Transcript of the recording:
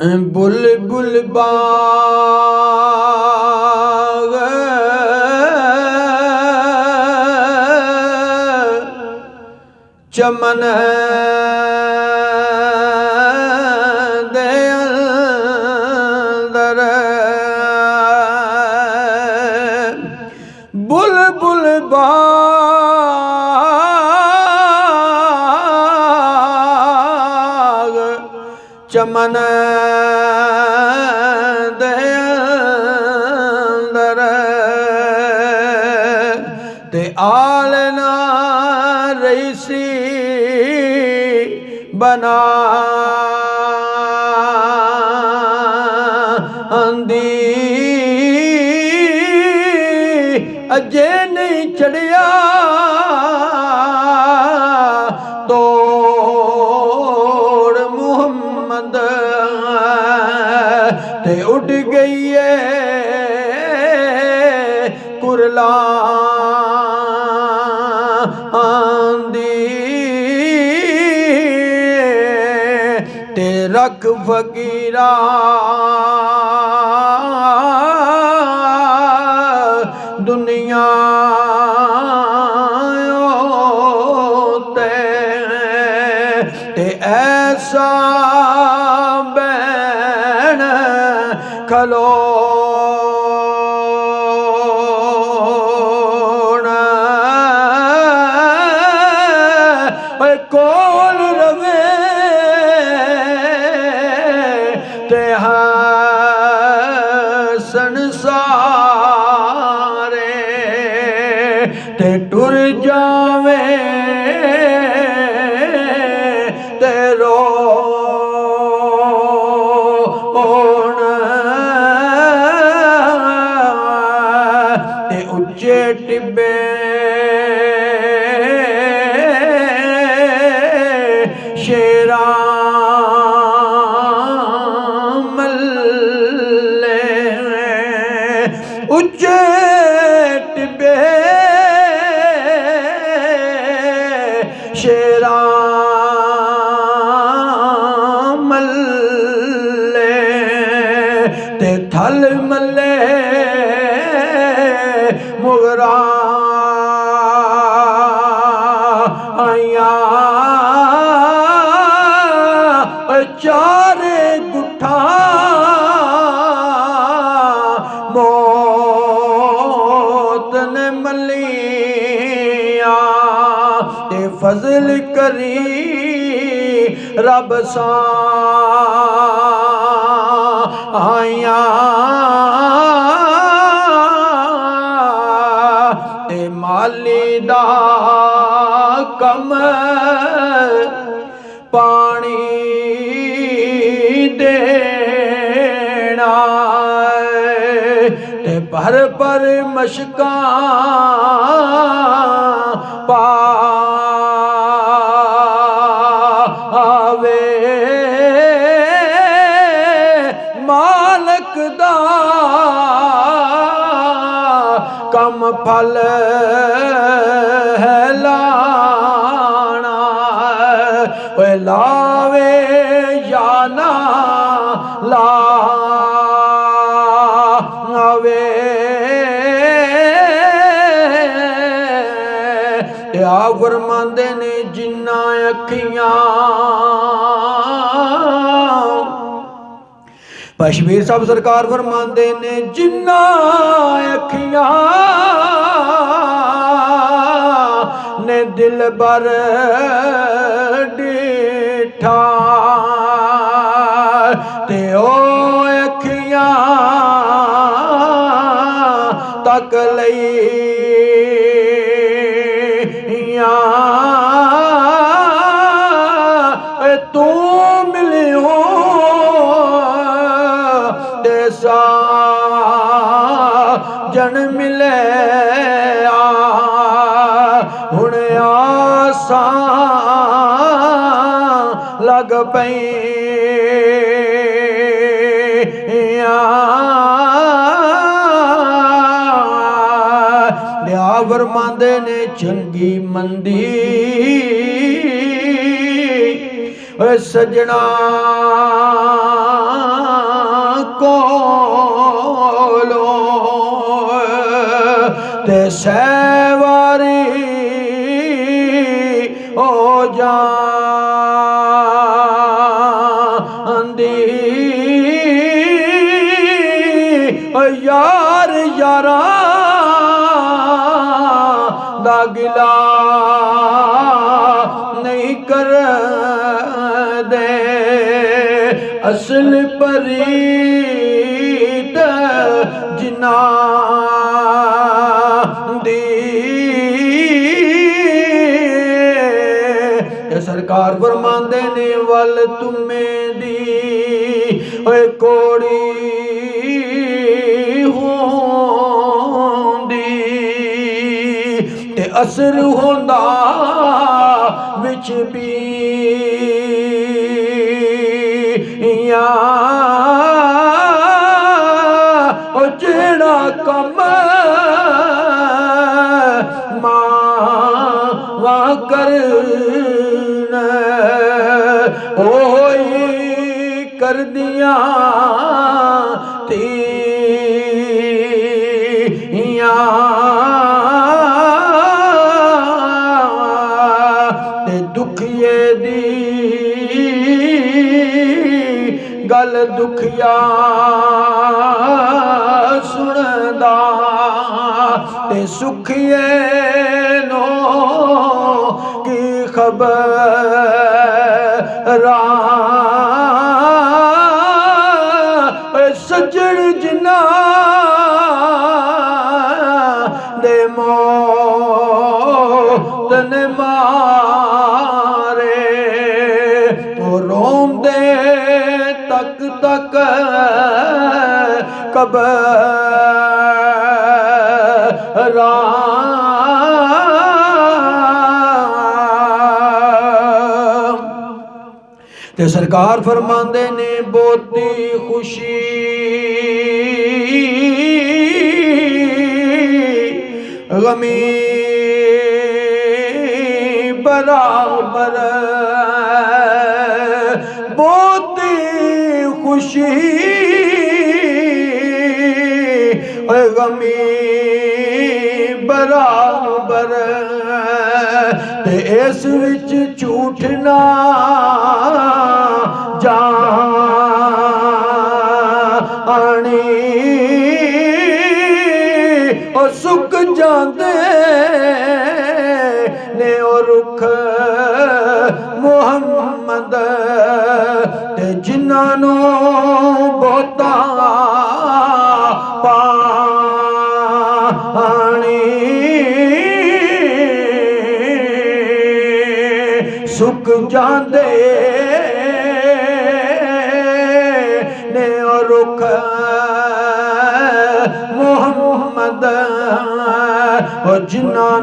बुलबुल बाग चमन दे अंदर बुलबुल बाग चमन दे अंदर ते आलना रईसी बना आंदी अजे नहीं चढ़िया तोड़ मुहम्मद ते उड़ गई है कुरला आंदी ते रख फकीरा दुनिया ते ऐसा बैन खलो कोल रवे ते हसन सारे ते टुर जावे ते रोण ते उच्चे टिब्बे शेरा मल्ले उच्चे टिब्बे शेरा मल्ले ते थल मल्ले मुगरा आया चारे गुठा मौत ने मलिया ते फजल करी रब सा आया ते माली दा कम पानी देना ते भर पर मशका पावे मालक दा कम फल है लाना लावे या ना लावे या फरमांदे ने जिन्ना अखियां शबीर साहब सरकार फरमांदे ने जिन्ना अखियां ने दिल बर डिठा ते ओ अखियां तक लईया तू मिलियो देसा जन मिले हुण आसा लग पई फरमांदे ने चंगी मंदी सजना सैवारी हो जांदी यार यारा दा गिला नहीं कर दे असल परीत जिना दी सरकार फरमांदे ने वल तुम्हें दी ओए कोड़ी होंदी ते असर होंदा विच भी ओ जेड़ा कम मावा करना ओही कर दिया तिया ते दुखिए दी गल दुखिया सुनदा ते सुखिए नो की खबर सजन जिना दे मौत ने मारे रोंदे तक तक कबरा ते सरकार फरमांदे ने बहुती खुशी गमी बराबर बहुती खुशी गमी बराबर ते इस विच झूठ ना जानी और सुक जाते ने और रुख मुहम्मद ते जिन्हां बहुता पानी सुक जाते ने और रुख मुहम्मद और जिन्हां